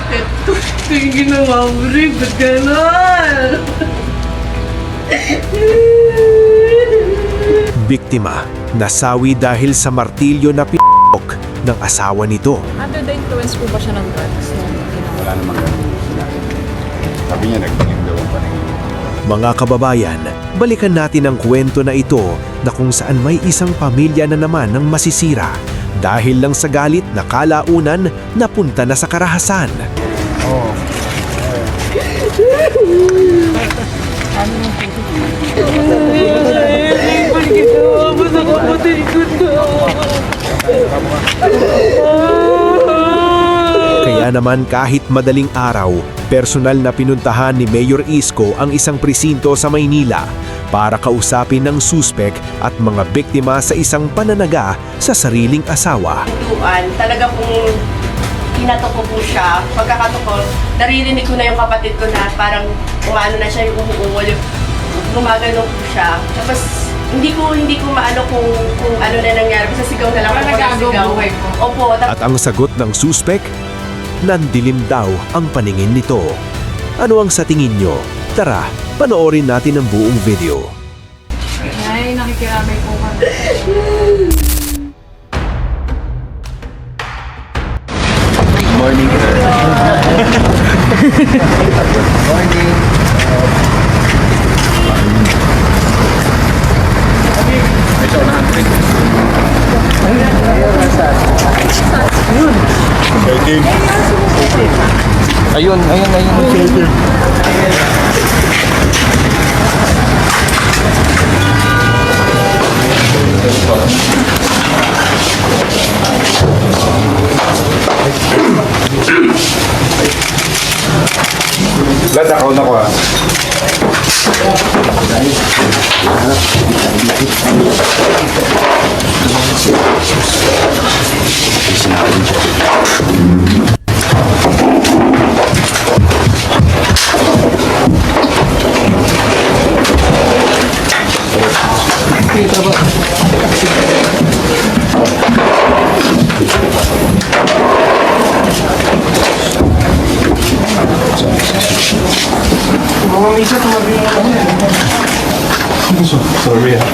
Ito yung ginawa mo rin. Ba't gano'n? Biktima, nasawi dahil sa martilyo na p***ok ng asawa nito. Under the influence po ba siya ng drugs? Wala namang ganun sinabi. Sabi niya, nagtingin daw ang paningin. Mga kababayan, balikan natin ang kwento na ito na kung saan may isang pamilya na naman ang masisira dahil lang sa galit na kalaunan napunta na sa karahasan. Oo. Kaya naman kahit madaling araw, personal na pinuntahan ni Mayor Isko ang isang presinto sa Maynila para kausapin ng suspek at mga biktima sa isang pananaga sa sariling asawa. Talaga pong kinatok ko po siya. Pagkakatok ko, naririnig ko na yung kapatid ko na parang umano na siya yung umuungol. Gumagano po siya. Tapos hindi ko maano kung ano na nangyari. Basta sigaw na lang ako ng sigaw. Opo. At ang sagot ng suspek, nandilim daw ang paningin nito. Ano ang sa tingin nyo? Tara, panoorin natin ang buong video. Ay, nakikiramay po kami. Morning. Morning. Ito na. Ayun. Lad, ako na ko ah. Sorry ah.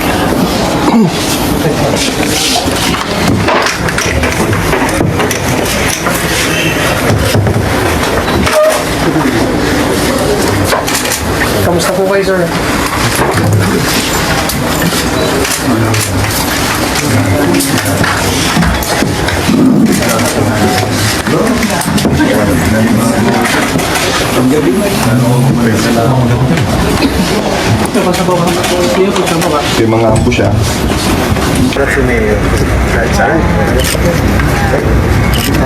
Kamusta po kayo, sir? Yung mga ambush ah.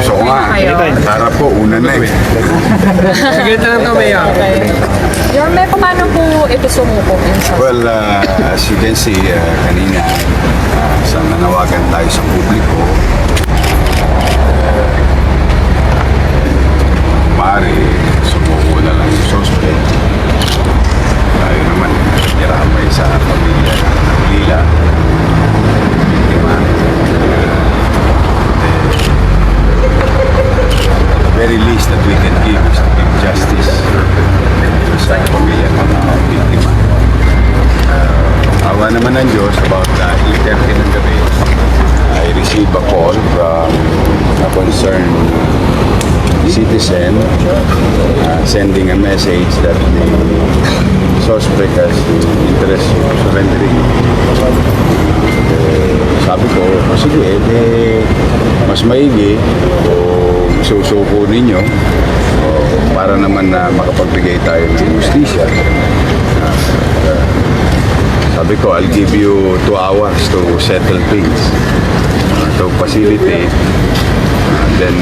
So nga, harap po, una na eh. Yorme, paano po ito sumupok? Well, as you can see, kanina, sa nanawagan tayo sa publiko, maaari, sumuko na lang yung suspect. Tayo naman, niramay sa pamilya ng Lila. Very least that we can give is to give justice sa pamilya ng mga biktima. Awa naman ng Diyos, about 8:30 ng gabi, I received a call from a concerned citizen sending a message that the suspect has interest in surrendering. Sabi ko, sige, mas maigi kung susuko ninyo para naman na makapagbigay tayo ng justisya. Sabi ko, I'll give you 2 hours to settle things, to facilitate. Then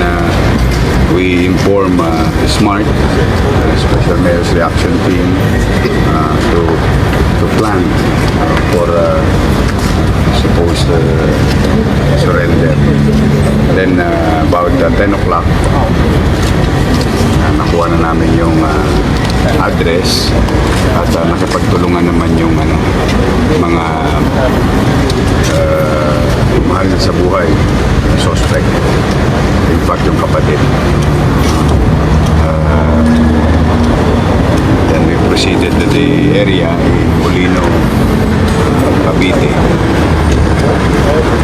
we inform SMART, Special Mayor's Reaction Team, to plan for supposed surrender. Then about 10 o'clock, nakuha na namin yung address at nakipagtulungan naman yung mga mahal na sa buhay suspect, in fact yung kapatid. area in Molino, Cavite.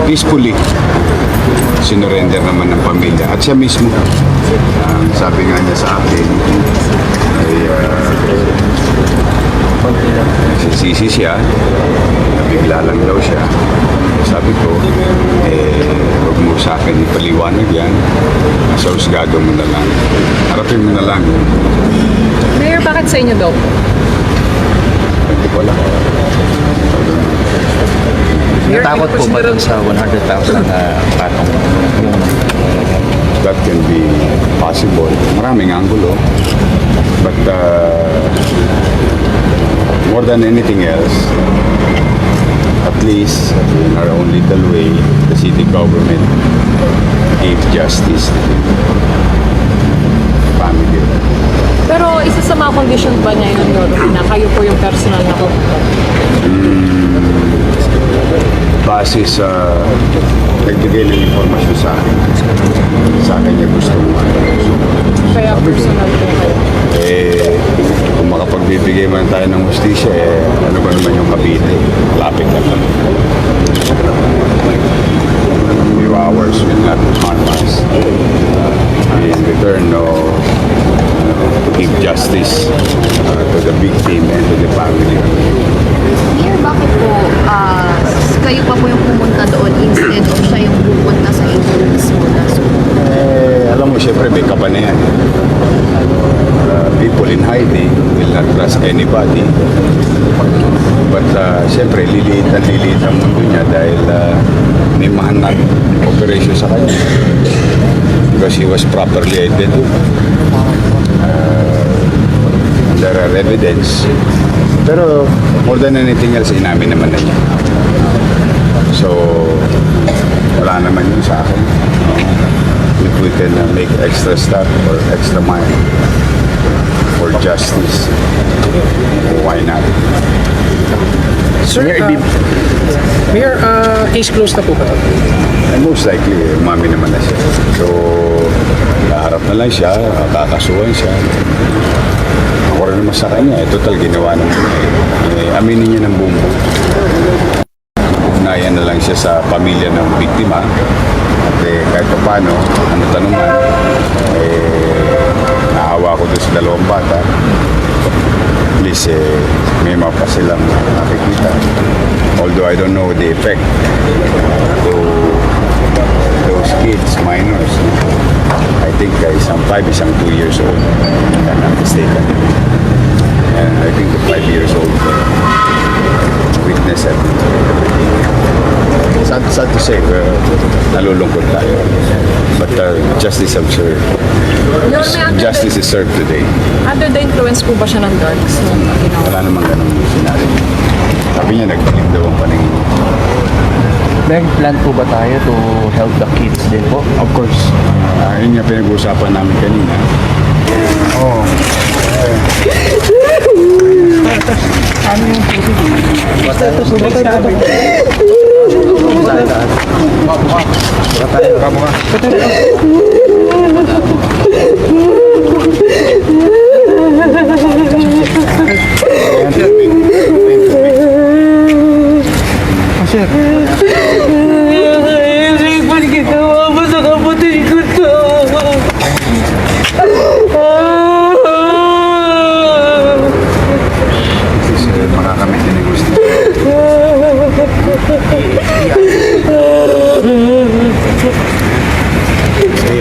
Peacefully, sinurrender naman ng pamilya. At siya mismo, sabi nga niya sa akin, ay sisisi siya, nabigla lang daw siya. Sabi ko, huwag mo sa akin ipaliwanag yan. Sa husgado mo na lang. Harapin mo na lang. Mayor, bakit sa inyo daw po? Hindi ko alam. Natakot po ba dun sa 100,000 na patong? That can be possible. Maraming anggulo. But more than anything else, at least in our own little way, the city government gave justice to the family. Pero isa sa mga condition ba niya yun, na kayo po yung personal na po? Base sa nagbigay ng informasyon sa akin. Sa akin niya gusto mo. Kaya personal po kayo. Kung makapagbibigay man tayo ng hustisya, ano ba naman yung Cavite? Lapit lang lang. Few hours will not harm us. In return, to give justice to the victim and to the family. Mayor, bakit po kayo pa po yung pumunta doon instead of siya yung pumunta sa inyo mismo na Alam mo, syempre may kaba na yan. People in hiding will not trust anybody. But syempre, liliit ang mundo niya dahil may mahanap operation sa kanya. Because he was properly identified. There are evidence. Pero more than anything else, inamin naman na niya. So, wala naman yun sa akin. If we can make extra step or extra mile for justice, why not? Sir, Mayor, case closed na po ba ito? And most likely, umami naman na siya. So, kaharap na lang siya, kakasuhan siya. Ako rin naman sa kanya, total ginawa naman niya. Aminin niya ng buong buo. Unayan na lang siya sa pamilya ng biktima. At kahit pa paano, ano tanungan, naawa ko doon sa dalawang bata. At least, may mapa silang nakikita. Although I don't know the effect to those kids, minors. I think isang 5, isang 2 years old. If I'm not mistaken. And I think the 5 years old witness it. Sad to say, nalulungkot tayo. But justice is served. Justice is served today. Under the influence po ba siya ng drugs? Wala namang ganun sinabi. Sabi niya, nagdilim daw ang paningin. May plan po ba tayo to help the kids din po? Of course. Yun nga pinag-uusapan namin kanina. Oo. Makakamit din ni Gusto.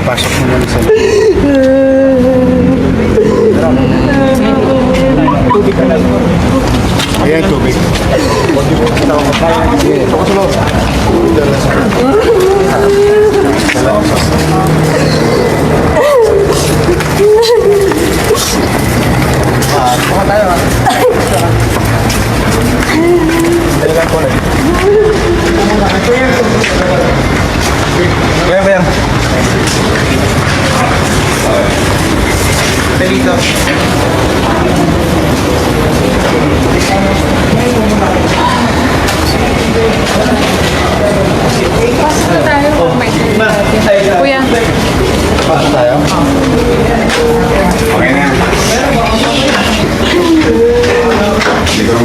Pasok mo lang sa tubig ka lang. Ayan, tubig. Kaya. Dito. Pasok na tayo. Kuya. Pasok tayo? Okay na. Hindi ko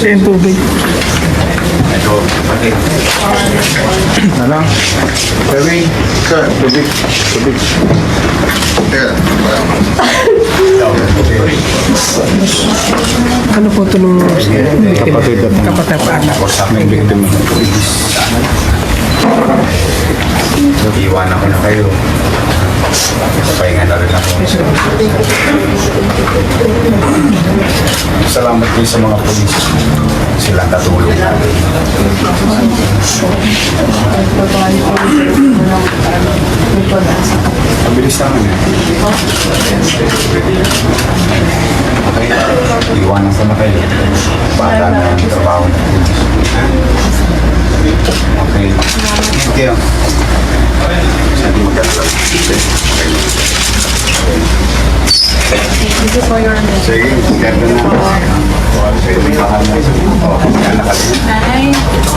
Kasi yung tubig. Ito, kapatid. Ano? Tubig. Sir, tubig. Tubig. Ano po ito nung Kapatid at kapatid pa anak? may biktima. Iwanan ko na kayo. Pahinga na rin ako. Salamat din sa mga polis. Silang katulong namin. Mabilis naman eh. Okay. Iwanan ko na kayo. Bahala na ang trabaho ng polis. Okay. Thank you. Sabi magkakalang. Thank you for your Sige, ganda na. Pwede may bahal na isa. Yan nakalim. Nanay,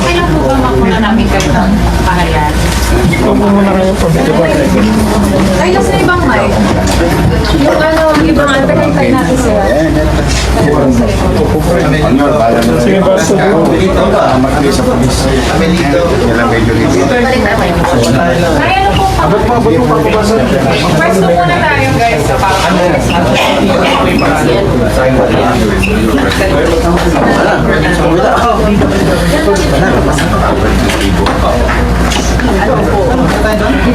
kailan po ba makuna namin kayo ng bahayan? Ay, nasa ibang mic. Yung ano, ibang antay natin sila. Ano, bahala na. Sige, basta. Salamat kayo sa polis. Yan lang medyo dito. Nay, ano po pa? First po muna tayo, guys. Sa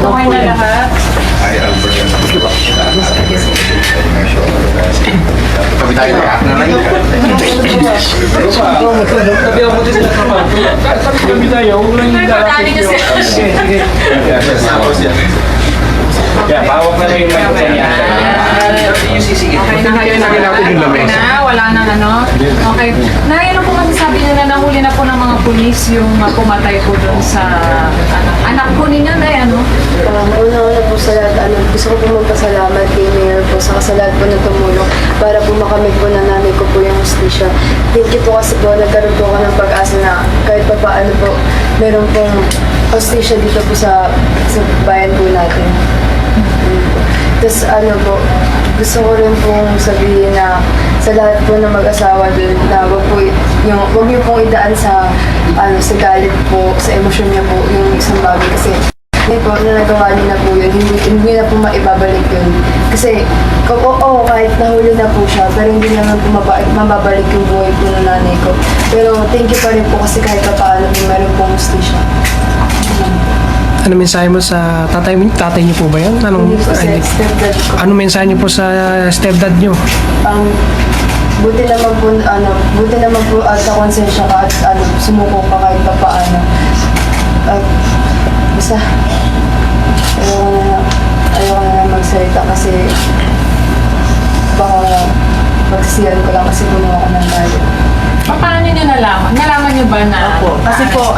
okay na lahat? Ay, Albert. Kami tayo na. Ay, madali kasi. Tapos yan. Yeah, bawak na rin yung Okay na kayo na. Okay na, wala nang ano. Okay. Nay, ano po masasabi niyo na nahuli na po ng mga pulis yung pumatay po doon sa anak po ninyo, Nay, ano? Una-una po sa lahat, gusto ko po magpasalamat kay Mayor po sa lahat po na tumulong para po makamit po na nanay ko po yung hustisya. Thank you po kasi po nagkaroon po ako ng pag-asa na kahit pa paano po meron pong hustisya dito po sa bayan po natin. Tapos gusto ko rin pong sabihin na sa lahat po ng mag-asawa doon na wag niyo pong idaan sa sa galit po, sa emosyon niya po yung isang bagay kasi hindi po na nagawa niyo na po yun, hindi na po maibabalik yun. Kasi kahit nahuli na po siya, pero hindi naman po mababalik yung buhay po ng nanay ko. Pero thank you pa rin po kasi kahit pa paano meron pong hustisya. Ano mensahe mo sa tatay niyo po ba yan? Anong, Hindi po sa stepdad ko. anong mensahe niyo po sa stepdad niyo? Buti naman po at konsensya ka at sumuko ka kahit pa paano. At basta ayoko na magsalita kasi baka magsisiyan ko lang kasi puno ako ng galit. Paano niyo nalaman? Nalaman niyo ba na? Opo. Kasi po,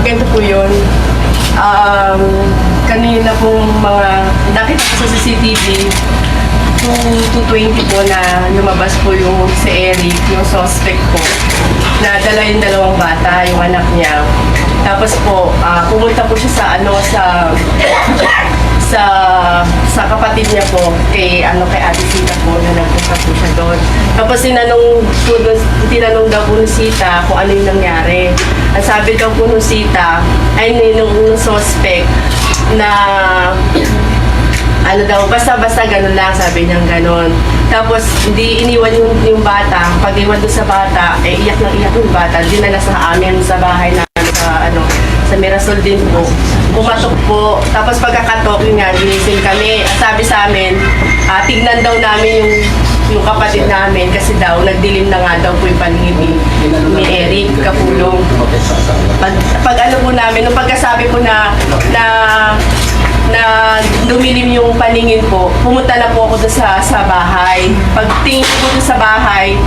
ganito po yun. Kanina pong nakita ko sa CCTV, 2:20 po na lumabas po yung si Eric, yung suspect po, na dala yung dalawang bata, yung anak niya. Tapos po, pumunta po siya sa kapatid niya po, kay Ate Sita po, na nagpunta po siya doon. Tapos tinanong daw po ni Sita kung ano yung nangyari. Ang sabi daw po ni Sita, ay nung suspect na basta ganun lang, sabi niyang ganun. Tapos, hindi iniwan yung bata. Pag iwan doon sa bata, iyak yung bata. Dinala sa amin sa bahay namin sa Mirasol din po. Pumatok po. Tapos pagkakatok, yun nga, ginising kami. At sabi sa amin, tignan daw namin yung kapatid namin kasi daw, nagdilim na nga daw po yung paningin ni Eric Kapulong. Pag po namin, nung pagkasabi po na dumilim yung paningin po, pumunta na po ako doon sa bahay. Pagtingin ko doon sa bahay,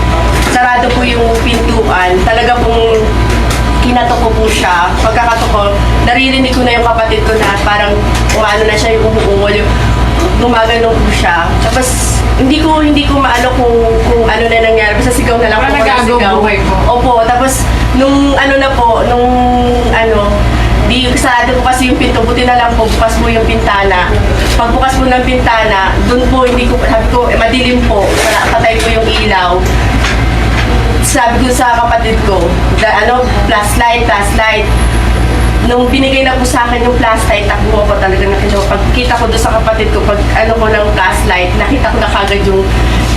sarado po yung pintuan. Talaga pong kinatok ko po siya. Pagkakatok ko, naririnig ko na yung kapatid ko na parang ano na siya, yung umuungol, yung gumagano po siya. Tapos, hindi ko maano kung ano na nangyari. Basta sigaw na lang po. Nagagaw buhay po. Opo. Tapos, di sarado po kasi yung pinto, buti na lang po, bukas po yung pintana. Pagbukas po ng pintana, doon po, sabi ko, madilim po, patay po yung ilaw. sabi ko sa kapatid ko, flashlight. Nung binigay na po sa akin yung flashlight, takbo ko talaga na kinuha. Pagkita ko doon sa kapatid ko, pag ano ko ng flashlight, nakita ko na kagad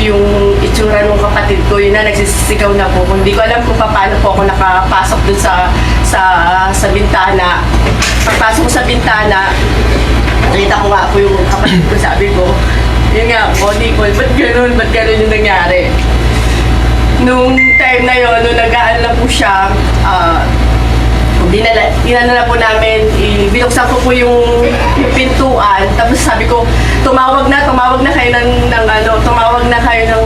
yung itsura ng kapatid ko. Yun na, nagsisigaw na po. Hindi ko alam kung paano po ako nakapasok doon sa bintana. Pagpasok ko sa bintana, nakita ko nga po yung kapatid ko, sabi ko, yun nga po, Nicole, ba't ganun yung nangyari? Nung time na yun, nung nag-aan na po siya, dinala na po namin, binuksan ko po yung pintuan, tapos sabi ko, tumawag na kayo tumawag na kayo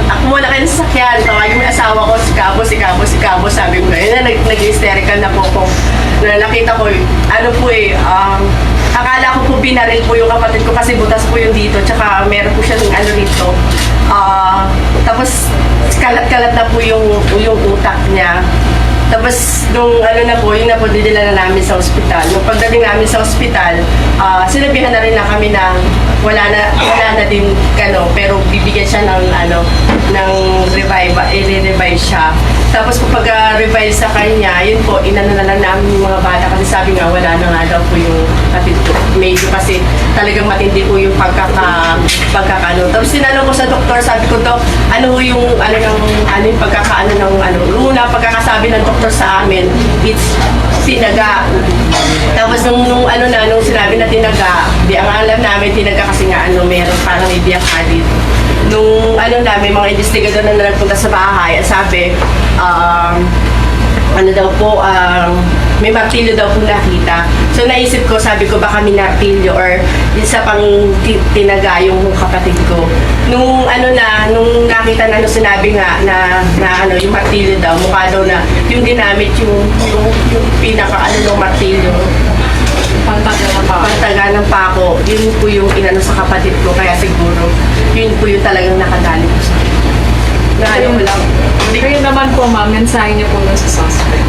akmo na kayo ng sasakyan, tawagin mo yung asawa ko, si Cabo, sabi ko, yun na, nag-hysterical na po ako, na nakita ko, akala ko po binaril po yung kapatid ko kasi butas po yung dito, tsaka meron po siya ng dito, tapos kalat-kalat na po yung utak niya. Tapos, nung yun na po, didila na namin sa ospital. Nung pagdating namin sa ospital, sinabihan na rin na kami na wala na din, pero bibigyan siya ng revive siya. Tapos, kapag revive sa kanya, yun po, inano na lang namin yung mga bata kasi sabi nga, wala na nga daw po yung kapatid ko. Medyo kasi talagang matindi po yung pagkakano. Tapos, sinanong ko sa doktor, sabi ko, Dok, ano yung pagkakaano ng una, pagkakasabi ng doktor sa amin, it's tinaga. Tapos nung sinabi na tinaga, di ang alam namin tinaga kasi nga meron parang ibiyak dito. Nung namin, mga investigador na nagpunta sa bahay, sabi, may martilyo daw po nakita. So naisip ko, sabi ko baka may martilyo or isa pang tinaga yung kapatid ko. Nung nakita na sinabi nga na yung martilyo daw, mukha daw na yung ginamit yung pinaka ng martilyo. Pantaga ng pako. Yun po yung inano sa kapatid ko, kaya siguro yun po yung talagang nakadali ko sa akin. Lang. Kayo naman po, ma'am, mensahe niyo po nun sa suspect.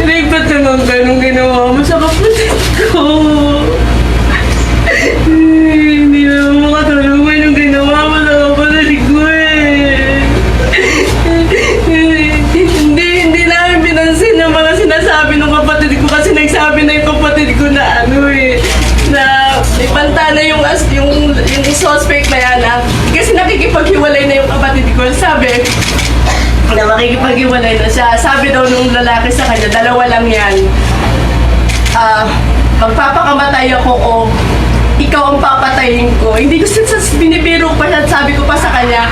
Rick, ba't naman ganun ginawa mo sa kapatid ko? Hindi naman makatulungan yung ginawa mo sa kapatid ko Hindi namin pinansin ang mga sinasabi ng kapatid ko kasi nagsabi na yung kapatid ko na na ipanta na yung suspect na yan kasi nakikipaghiwalay na yung kapatid ko. Sabi na makikipaghiwalay na siya. Sabi daw nung lalaki sa kanya, 2 lang yan. Magpapakamatay ako o ikaw ang papatayin ko. Hindi ko binibiro pa siya. Sabi ko pa sa kanya,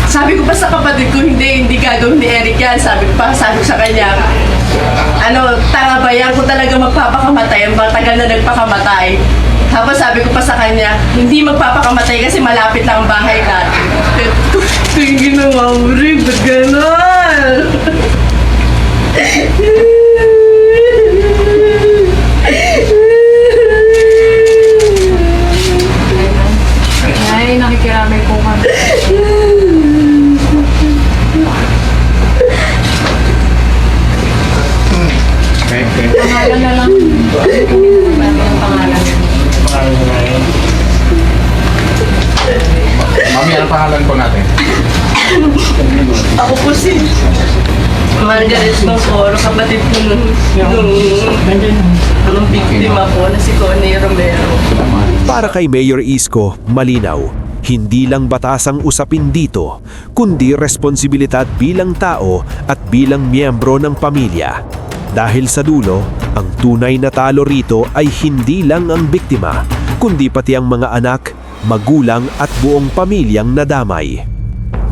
sabi ko pa sa kapatid ko, hindi gagawin ni Eric yan. Sabi ko sa kanya, tanga ba yan? Kung talaga magpapakamatay, ang tagal na nagpakamatay. Tapos sabi ko pa sa kanya, hindi magpapakamatay kasi malapit lang ang bahay natin. Ito yung ginawa mo rin, ba't gano'n? Ay, nakikiramay po kami. Pangalan na lang. Pangalan. Mami, ano pangalan po natin? Ako po si Margaret Mangoro, kapatid ko nung biktima po na si Connie Romero. Para kay Mayor Isko, malinaw, hindi lang batas ang usapin dito, kundi responsibilidad bilang tao at bilang miyembro ng pamilya. Dahil sa dulo, ang tunay na talo rito ay hindi lang ang biktima, kundi pati ang mga anak, magulang at buong pamilyang nadamay.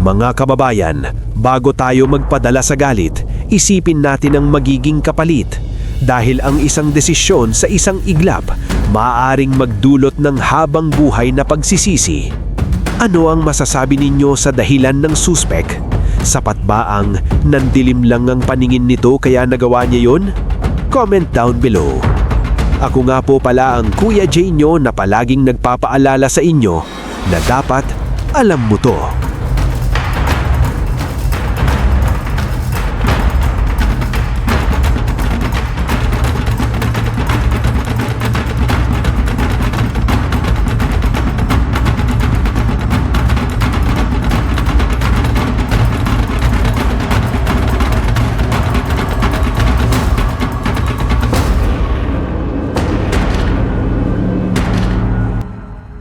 Mga kababayan, bago tayo magpadala sa galit, isipin natin ang magiging kapalit. Dahil ang isang desisyon sa isang iglap, maaaring magdulot ng habang buhay na pagsisisi. Ano ang masasabi ninyo sa dahilan ng suspek? Sapat ba ang nandilim lang ang paningin nito kaya nagawa niya yun? Comment down below. Ako nga po pala ang Kuya J nyo na palaging nagpapaalala sa inyo na dapat alam mo to.